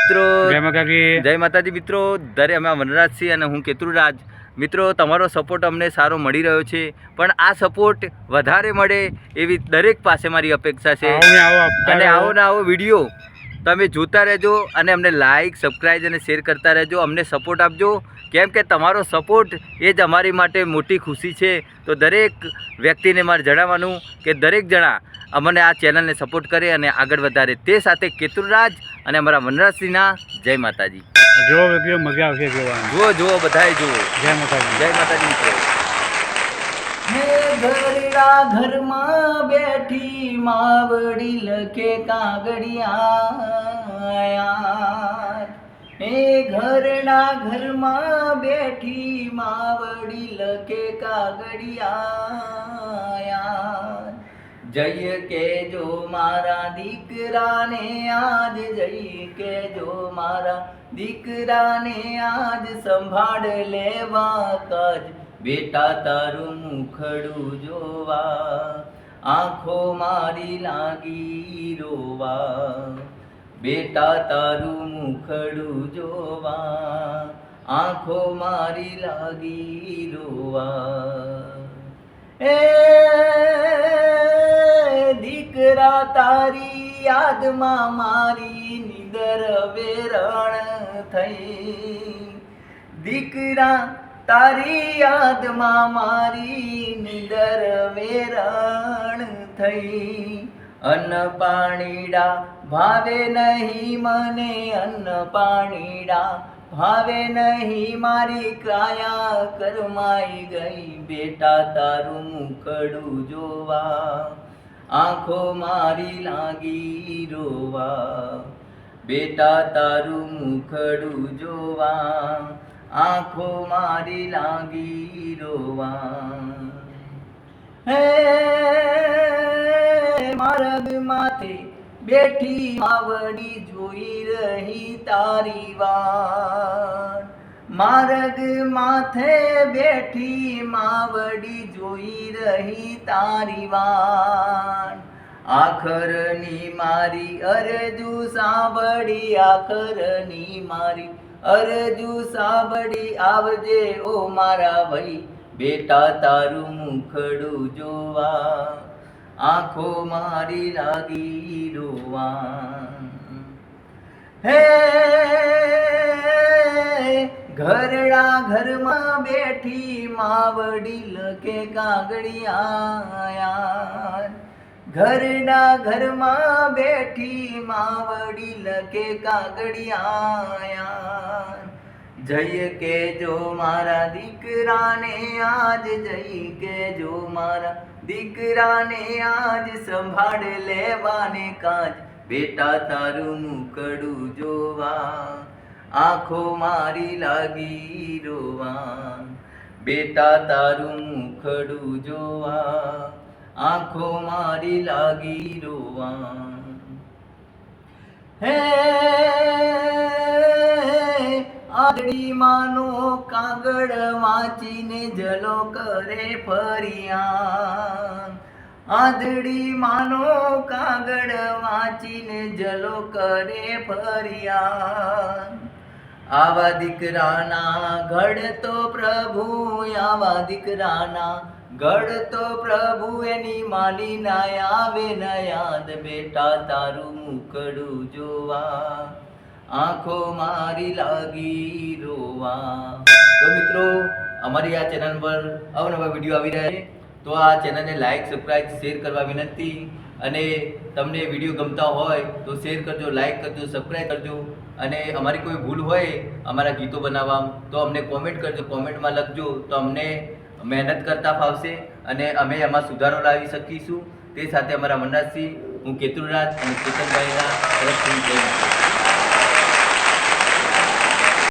મિત્રો જય માતાજી મિત્રો, દરે અમે વનરાજસિંહ અને હું કેતુરાજ. મિત્રો, તમારો સપોર્ટ અમને સારો મળી રહ્યો છે, પણ આ સપોર્ટ વધારે મળે એવી દરેક પાસે મારી અપેક્ષા છે. અને આવો ને આવો વિડીયો તમે જોતા રહેજો અને અમને લાઈક, સબસ્ક્રાઈબ અને શેર કરતા રહેજો. અમને સપોર્ટ આપજો, કેમ કે તમારો સપોર્ટ એ જ અમારી માટે મોટી ખુશી છે. તો દરેક વ્યક્તિને મારે જણાવવાનું કે દરેક જણા અમને આ ચેનલને સપોર્ટ કરે અને આગળ વધારે. તે સાથે કેતુરાજ અને અમારા વનરાજસિંહના જય માતાજી. જો વિડીયો મજા આવશે જોવાનું. જુઓ બધાએ જુઓ. જય માતાજી. જય માતાજી મિત્રો. હે ઘરડા ઘરમાં બેઠી માવડી લખે કાગળિયા. હે ઘરડા ઘરમાં બેઠી માવડી લખે કાગળિયા. જય કેજો મારા દીકરાને આજ, જય કેજો મારા દીકરાને આજ, સંભાળ લેવા કાજ બેટા તારું મુખડું જોવા, આંખો મારી લાગી રોવા. બેટા તારું મુખડું જોવા, આંખો મારી લાગી રોવા. એ દીકરા તારી યાદમાં મારી નિદર વેરણ થઈ. દીકરા તારી યાદમાં મારી નિદર વેરણ થઈ. અન્ન પાણીડા ભાવે નહીં મને, અન્ન પાણીડા ભાવે નહીં, મારી કાયા કરમાઈ ગઈ. બેટા તારું મુખડું જોવા, આંખો મારી લાગી રોવા. બેટા તારું મુખડું જોવા, આંખો મારી લાગી રોવા. હે માર્ગ માથે બેઠી માવડી જોઈ રહી તારી વાટ. માર્ગ માથે બેઠી માવડી જોઈ રહી તારી વાટ. આખરની મારી અરજુ સાંભળી, આખરની મારી અરજુ સાંભળી, આવજે ઓ મારા ભાઈ. બેટા તારું મુખડું જોવા, આંખો મારી લાગી રોવા. હે ઘરડા ઘરમાં બેઠી માવડી લખે કાગળિયા. ઘરડા ઘરમાં બેઠી માવડી લખે કાગળિયા. જય કેજો મારા દીકરાને આજ, જય કેજો મારા દીકરાને આજ, સંભાળ લેવાને કાજ બેટા તારું મુખડું જોવા, આંખો મારી લાગી રોવા. બેટા તારું મુખડું જોવા, આંખો મારી લાગી રોવા. હે આદડી માનો કાગળ વાંચીને જલો કરે ફરિયા. આદડી માનો કાગળ વાંચીને જલો કરે ફરિયા. આવા દીકરાના ઘડતો પ્રભુ, આવા દીકરાના ઘડતો પ્રભુ, એની માલી ના આવે ન યાદ. બેટા તારું મુખડું જોવા, આંખો મારી લાગી રોવા. તો મિત્રો, અમારી આ ચેનલ પર અવનવા વિડીયો આવી રહ્યા છે, તો આ ચેનલને લાઈક, સબસ્ક્રાઈબ, શેર કરવા વિનંતી. અને તમને વિડીયો ગમતા હોય તો શેર કરજો, લાઈક કરજો, સબસ્ક્રાઈબ કરજો. અને અમારી કોઈ ભૂલ હોય અમારા ગીતો બનાવવામાં તો અમને કોમેન્ટ કરજો, કોમેન્ટમાં લખજો, તો અમને મહેનત કરતા ફાવશે અને અમે એમાં સુધારો લાવી શકીશું. તે સાથે અમારા વનરાજસિંહ, હું કેતુરાજ અને કેતનભાઈના તરફથી જય માતા.